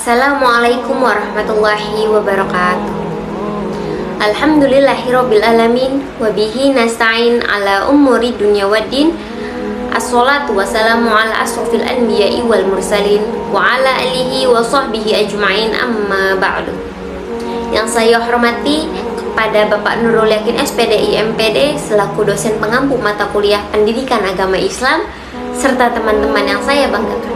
Assalamualaikum warahmatullahi wabarakatuh. Alhamdulillahirabbil alamin wa bihi nasta'in ala umuri dunya waddin. Assalatu wassalamu ala asrofil anbiya'i wal mursalin wa ala alihi wa sahbihi ajma'in, amma ba'du. Yang saya hormati kepada Bapak Nurul Yakin SPDI MPD selaku dosen pengampu mata kuliah Pendidikan Agama Islam serta teman-teman yang saya banggakan.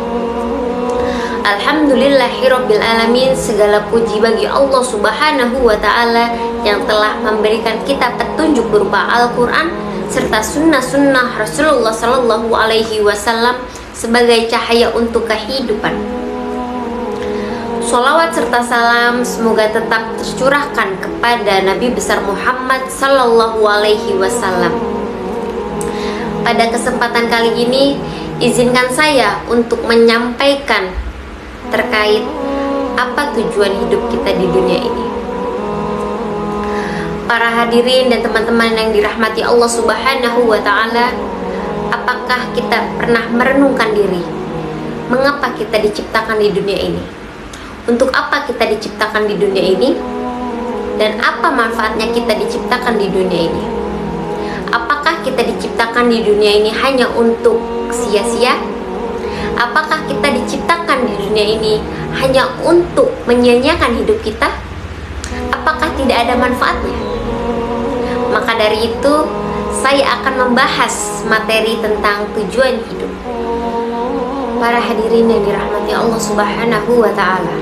Alhamdulillahirabbil alamin, segala puji bagi Allah Subhanahu wa taala yang telah memberikan kita petunjuk berupa Al-Qur'an serta sunnah-sunnah Rasulullah sallallahu alaihi wasallam sebagai cahaya untuk kehidupan. Sholawat serta salam semoga tetap tercurahkan kepada Nabi besar Muhammad sallallahu alaihi wasallam. Pada kesempatan kali ini, izinkan saya untuk menyampaikan terkait apa tujuan hidup kita di dunia ini. Para hadirin dan teman-teman yang dirahmati Allah Subhanahu wa taala, apakah kita pernah merenungkan diri mengapa kita diciptakan di dunia ini? Untuk apa kita diciptakan di dunia ini? Dan apa manfaatnya kita diciptakan di dunia ini? Apakah kita diciptakan di dunia ini hanya untuk sia-sia? Apakah kita diciptakan di dunia ini hanya untuk menyia-nyiakan hidup kita? Apakah tidak ada manfaatnya? Maka dari itu, saya akan membahas materi tentang tujuan hidup. Para hadirin yang dirahmati Allah Subhanahu wa ta'ala,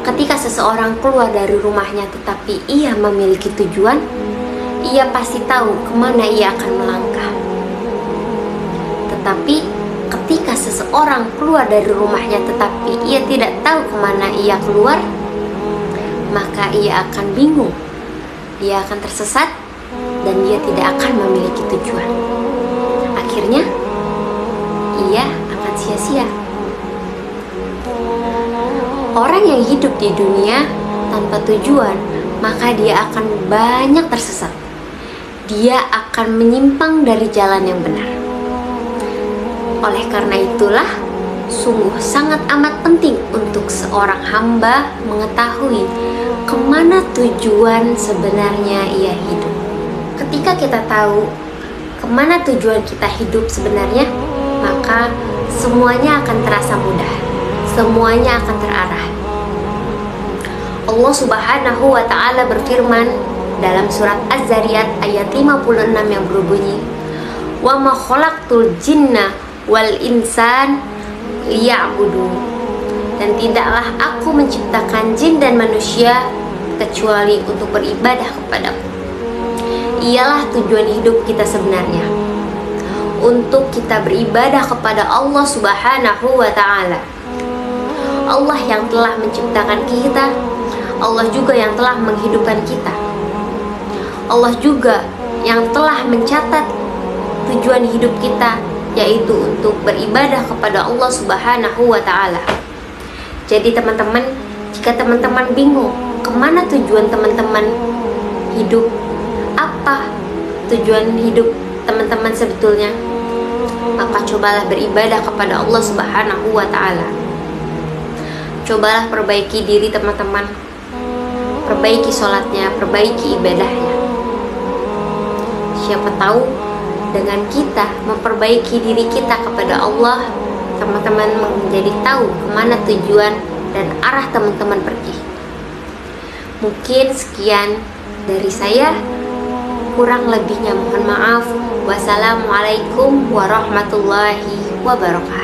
ketika seseorang keluar dari rumahnya tetapi ia memiliki tujuan, ia pasti tahu kemana ia akan melangkah. Tetapi ketika seseorang keluar dari rumahnya tetapi ia tidak tahu kemana ia keluar, maka ia akan bingung, ia akan tersesat, dan dia tidak akan memiliki tujuan. Akhirnya ia akan sia-sia. Orang yang hidup di dunia tanpa tujuan, maka dia akan banyak tersesat. Dia akan menyimpang dari jalan yang benar. Oleh karena itulah, sungguh sangat amat penting untuk seorang hamba mengetahui kemana tujuan sebenarnya ia hidup. Ketika kita tahu kemana tujuan kita hidup sebenarnya, maka semuanya akan terasa mudah, semuanya akan terarah. Allah Subhanahu wa ta'ala berfirman dalam surat Az-Zariyat ayat 56 yang berbunyi, "Wa ma khalaqtul jinna wal insan liya'budun." Dan tidaklah aku menciptakan jin dan manusia kecuali untuk beribadah kepadaku. Ialah tujuan hidup kita sebenarnya, untuk kita beribadah kepada Allah Subhanahu wa ta'ala. Allah yang telah menciptakan kita, Allah juga yang telah menghidupkan kita, Allah juga yang telah mencatat tujuan hidup kita, yaitu untuk beribadah kepada Allah Subhanahu wa ta'ala. Jadi teman-teman, jika teman-teman bingung kemana tujuan teman-teman hidup, apa tujuan hidup teman-teman sebetulnya, maka cobalah beribadah kepada Allah Subhanahu wa ta'ala. Cobalah perbaiki diri teman-teman, perbaiki sholatnya, perbaiki ibadahnya. Siapa tahu dengan kita memperbaiki diri kita kepada Allah, teman-teman menjadi tahu kemana tujuan dan arah teman-teman pergi. Mungkin sekian dari saya, kurang lebihnya mohon maaf. Wassalamualaikum warahmatullahi wabarakatuh.